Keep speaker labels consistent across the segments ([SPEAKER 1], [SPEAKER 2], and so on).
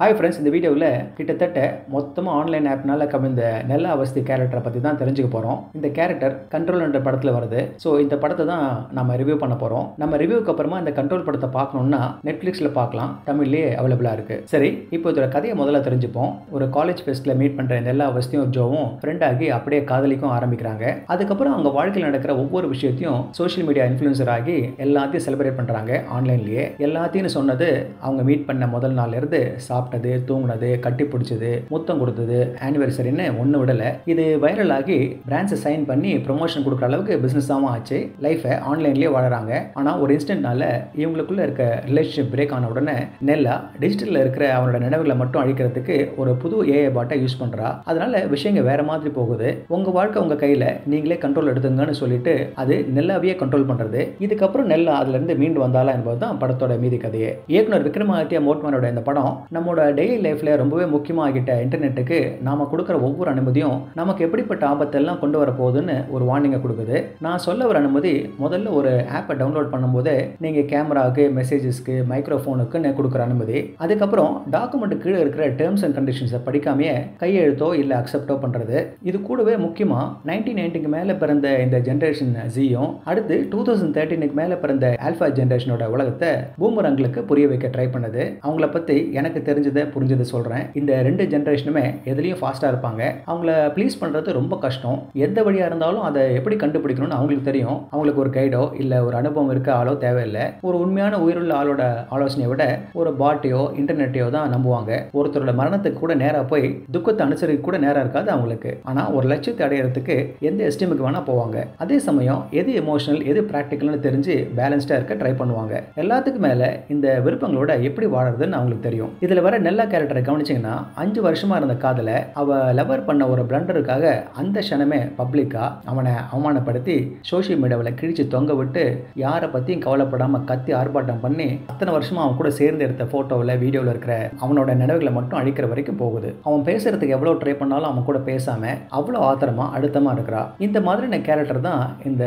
[SPEAKER 1] Hi friends, இந்த வீடியோவில் கிட்டத்தட்ட மொத்தமாக ஆன்லைன் ஆப்னால கவிழ்ந்த நெல்ல அவஸ்தி கேரக்டரை பற்றி தான் தெரிஞ்சுக்க போகிறோம். இந்த கேரக்டர் கண்ட்ரோல் என்ற படத்தில் வருது. ஸோ இந்த படத்தை தான் நம்ம ரிவ்யூ பண்ண போகிறோம். நம்ம ரிவ்யூக்கு அப்புறமா இந்த கண்ட்ரோல் படத்தை பார்க்கணுன்னா நெட்ஃப்ளிக்ஸில் பார்க்கலாம், தமிழ்லேயே அவைலபிளாக இருக்குது. சரி, இப்போ இதோட கதையை முதல்ல தெரிஞ்சுப்போம். ஒரு காலேஜ் ஃபெஸ்ட்டில் மீட் பண்ணுற நெல்ல அவஸ்தியும் ஜோவும் ஃப்ரெண்ட் ஆகி அப்படியே காதலிக்கும் ஆரம்பிக்கிறாங்க. அதுக்கப்புறம் அவங்க வாழ்க்கையில் நடக்கிற ஒவ்வொரு விஷயத்தையும் சோஷியல் மீடியா இன்ஃப்ளூயன்சர் ஆகி எல்லாத்தையும் செலிப்ரேட் பண்ணுறாங்க ஆன்லைன்லேயே. எல்லாத்தையும் சொன்னது அவங்க மீட் பண்ண முதல் நாள்லேருந்து சாப்பிட்டது, தூங்கினது, கட்டி பிடிச்சது, முத்தம் கொடுத்தது, ஆனிவர்சரின்னு ஒன்று விடலை. இது வைரல் ஆகி பிராண்ட்ஸை சைன் பண்ணி ப்ரொமோஷன் கொடுக்குற அளவுக்கு பிஸ்னஸாகவும் ஆச்சு. லைஃபை ஆன்லைன்லேயே வாழறாங்க. ஆனால் ஒரு இன்ஸ்டன்ட்னால இவங்களுக்குள்ள இருக்க ரிலேஷன்ஷிப் பிரேக் ஆன உடனே நெல்லா டிஜிட்டலில் இருக்கிற அவனோட நினைவுகளை மட்டும் அழிக்கிறதுக்கு ஒரு புது ஏஐ பாட்டை யூஸ் பண்ணுறா. அதனால விஷயங்கள் வேற மாதிரி போகுது. உங்கள் வாழ்க்கை உங்கள் கையில், நீங்களே கண்ட்ரோல் எடுத்துங்கன்னு சொல்லிட்டு அது நெல்லாவையே கண்ட்ரோல் பண்ணுறது. இதுக்கப்புறம் நெல்லா அதுலேருந்து மீண்டு வந்தாலா என்பது தான் படத்தோட மீதி கதையே. இயக்குனர் விக்ரமாதித்யா மோட்மனோட இந்த படம் நம்மளோட டெய்லி லைஃப்பில் ரொம்பவே முக்கியமாகிட்ட இன்டர்நெட்டுக்கு நாம கொடுக்குற ஒவ்வொரு அனுமதியும் நமக்கு எப்படிப்பட்ட ஆபத்தெல்லாம் கொண்டு வர போகுதுன்னு ஒரு வார்னிங்கை கொடுக்குது. நான் சொல்ல வர அனுமதி, முதல்ல ஒரு ஆப்பை டவுன்லோட் பண்ணும்போது நீங்கள் கேமராவுக்கு, மெசேஜஸ்க்கு, மைக்ரோஃபோனுக்குன்னு கொடுக்குற அனுமதி. அதுக்கப்புறம் டாக்குமெண்ட் கீழே இருக்கிற டேர்ம்ஸ் அண்ட் கண்டிஷன்ஸை படிக்காமையே கையெழுத்தோ இல்லை அக்செப்டோ பண்ணுறது. இது கூடவே முக்கியமாக 1990க்கு மேலே பிறந்த இந்த ஜென்ரேஷன் ஜியும் அடுத்து 2013க்கு மேலே பிறந்த ஆல்ஃபா ஜென்ரேஷனோட உலகத்தை பூமரங்களுக்கு புரிய வைக்க ட்ரை பண்ணுது. அவங்கள பற்றி எனக்கு தெரிஞ்சதை புரிஞ்சதை சொல்கிறேன். இந்த ரெண்டு ஜென்ரேஷனுமே எதுலேயும் ஃபாஸ்ட்டாக இருப்பாங்க. அவங்கள ப்ளீஸ் பண்ணுறது ரொம்ப கஷ்டம். எந்த வழியாக இருந்தாலும் அதை எப்படி கண்டுபிடிக்கணும்னு அவங்களுக்கு தெரியும். அவங்களுக்கு ஒரு கைடோ இல்லை ஒரு அனுபவம் இருக்க ஆளோ தேவையில்லை. ஒரு உண்மையான உயிருள்ள ஆளோட ஆலோசனையை விட ஒரு பாட்டையோ இன்டர்நெட்டையோ தான் நம்புவாங்க. ஒருத்தரோட மரணத்துக்கு கூட நேராக போய் துக்கத்தை அனுசரிக்க கூட நேரம் இருக்காது அவங்களுக்கு. ஆனால் ஒரு லட்சியத்தை அடையிறதுக்கு எந்த எஸ்டிமுக்கு வேணால் போவாங்க. அதே சமயம் எது எமோஷனல், எது ப்ராக்டிக்கல்னு தெரிஞ்சு பேலன்ஸ்டாக இருக்க ட்ரை பண்ணுவாங்க. எல்லாத்துக்கும் மேலே இந்த விருப்பங்களோட எப்படி வாழறதுன்னு அவங்களுக்கு தெரியும். இதில் வர நெல்லா கேரக்டரை கவனிச்சிங்கன்னா 5 வருஷமாக இருந்த காதலை அவ லவர் பண்ண ஒரு பிளண்டருக்காக அந்த க்ஷணமே பப்ளிக்காக அவனை அவமானப்படுத்தி சோஷியல் மீடியாவில் கிழிச்சு தொங்க விட்டு யாரை பற்றியும் கவலைப்படாமல் கத்தி ஆர்ப்பாட்டம் பண்ணி அத்தனை வருஷமாக அவன் கூட சேர்ந்து எடுத்த ஃபோட்டோவில், வீடியோவில் இருக்கிற அவனோட நினைவுகளை மட்டும் அழிக்கிற வரைக்கும் போகுது. அவன் பேசுறதுக்கு எவ்வளோ ட்ரை பண்ணாலும் அவன் கூட பேசாமல் அவ்வளோ ஆத்திரமாக அழுத்தமாக இருக்கிறா. இந்த மாதிரியான கேரக்டர் தான் இந்த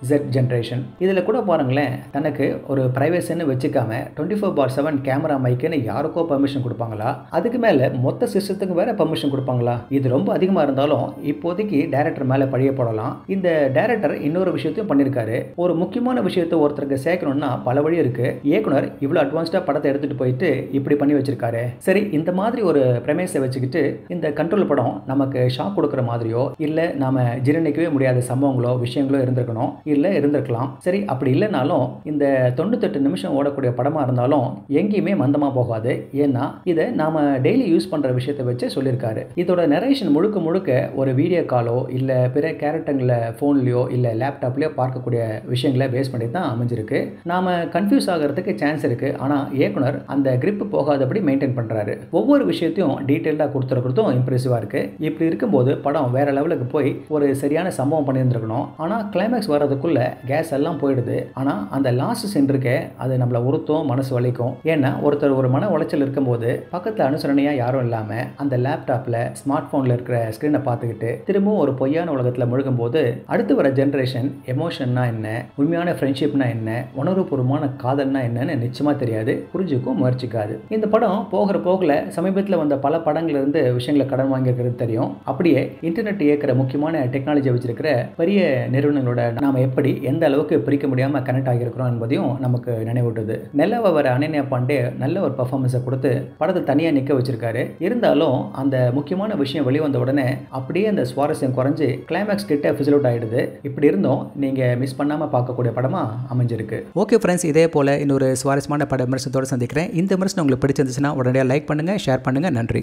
[SPEAKER 1] Z ஜென்ரேஷன். இதில் கூட பாருங்களேன், தனக்கு ஒரு பிரைவேசின்னு வச்சுக்காம 24/7 கேமரா மைக்குன்னு யாருக்கோ பர்மிஷன் கொடுப்பாங்களா? அதுக்கு மேலே மொத்த சிஸ்டத்துக்கு வேற பர்மிஷன் கொடுப்பாங்களா? இது ரொம்ப அதிகமாக இருந்தாலும் இப்போதைக்கு டைரக்டர் மேலே பழிய போடலாம். இந்த டைரக்டர் இன்னொரு விஷயத்தையும் பண்ணியிருக்காரு. ஒரு முக்கியமான விஷயத்தை ஒருத்தருக்கு சேர்க்கணும்னா பல வழி இருக்கு. இயக்குனர் இவ்வளோ அட்வான்ஸ்டாக படத்தை எடுத்துகிட்டு போயிட்டு இப்படி பண்ணி வச்சிருக்காரு. சரி, இந்த மாதிரி ஒரு பிரமேசை வச்சுக்கிட்டு இந்த கண்ட்ரோல் படம் நமக்கு ஷாக் கொடுக்குற மாதிரியோ இல்லை நாம ஜீரணிக்கவே முடியாத சம்பவங்களோ விஷயங்களோ இருந்திருக்கணும், இல்லை இருந்திருக்கலாம். சரி, அப்படி இல்லைனாலும் இந்த 98 நிமிஷம் ஓடக்கூடிய படமாக இருந்தாலும் எங்கேயுமே மந்தமாக போகாது. ஏன்னா இதை நாம டெய்லி யூஸ் பண்ணுற விஷயத்தை வச்சு சொல்லியிருக்காரு. இதோட நரேஷன் முழுக்க முழுக்க ஒரு வீடியோ காலோ இல்லை பிற கேரக்டர்களை ஃபோன்லையோ இல்லை லேப்டாப்லையோ பார்க்கக்கூடிய விஷயங்களை பேஸ் பண்ணி தான் அமைஞ்சிருக்கு. நாம் கன்ஃபியூஸ் ஆகிறதுக்கு சான்ஸ் இருக்குது. ஆனால் இயக்குனர் அந்த கிரிப் போகாதபடி மெயின்டைன் பண்ணுறாரு. ஒவ்வொரு விஷயத்தையும் டீட்டெயிலாக கொடுத்துருக்கிறதும் இம்ப்ரெசிவாக இருக்குது. இப்படி இருக்கும்போது படம் வேற லெவலுக்கு போய் ஒரு சரியான சம்பவம் பண்ணியிருந்துருக்கணும். ஆனால் கிளைமேக்ஸ் வர்றதுக்குள்ள கேஸ் எல்லாம் போயிடுது. ஆனால் அந்த லாஸ்ட் சீன் இருக்கே, அது நம்மளை உறுத்தும், மனசு வலிக்கும். ஏன்னா ஒருத்தர் ஒரு மன உளைச்சல் இருக்கும்போது பக்கத்தில் அனுசரணையாக யாரும் இல்லாமல் அந்த லேப்டாப்பில், ஸ்மார்ட் ஃபோனில் இருக்கிற ஸ்க்ரீனை பார்த்துக்கிட்டு திரும்பவும் ஒரு பொய்யான உலகத்தில் முழுகும் போது அடுத்து வர ஜென்ரேஷன் எமோஷன்னா என்ன, உண்மையான ஃப்ரெண்ட்ஷிப்னா என்ன, உணர்வுபூர்வமான காதல்னா என்னன்னு நிச்சயமாக தெரியாது, புரிஞ்சுக்கும் முயற்சிக்காது. இந்த படம் போகிற போகல சமீபத்தில் வந்த பல படங்கள்ல இருந்து விஷயங்களை கடன் வாங்கியிருக்கிறது தெரியும். அப்படியே இன்டர்நெட் இயக்கிற முக்கியமான டெக்னாலஜியை வச்சிருக்கிற பெரிய நிறுவனங்களோட நாம எப்படி எந்த அளவுக்கு பிரிக்க முடியாமல் கனெக்ட் ஆகியிருக்கிறோம் என்பதையும் நமக்கு நினைவூட்டுது. நெல்லாவை வர அனன்யா பாண்டே நல்ல ஒரு பர்ஃபார்மன்ஸை கொடுத்து படத்தை தனியாக நிற்க வச்சிருக்காரு. இருந்தாலும் அந்த முக்கியமான விஷயம் வெளிவந்த உடனே அப்படியே அந்த சுவாரஸ்யம் குறைஞ்சு கிளைமேக்ஸ் கிட்ட ஃபிசில் அவுட் ஆயிடுது. இப்படி இருந்தும் நீங்கள் மிஸ் பண்ணாமல் பார்க்கக்கூடிய படமாக அமைஞ்சிருக்கு.
[SPEAKER 2] ஓகே ஃப்ரெண்ட்ஸ், இதே போல் இன்னொரு சுவாரஸ்யமான பட விமர்சனத்தோடு சந்திக்கிறேன். இந்த விமர்சனம் உங்களுக்கு பிடிச்சிருந்துச்சுன்னா உடனடியாக லைக் பண்ணுங்கள், ஷேர் பண்ணுங்கள். நன்றி.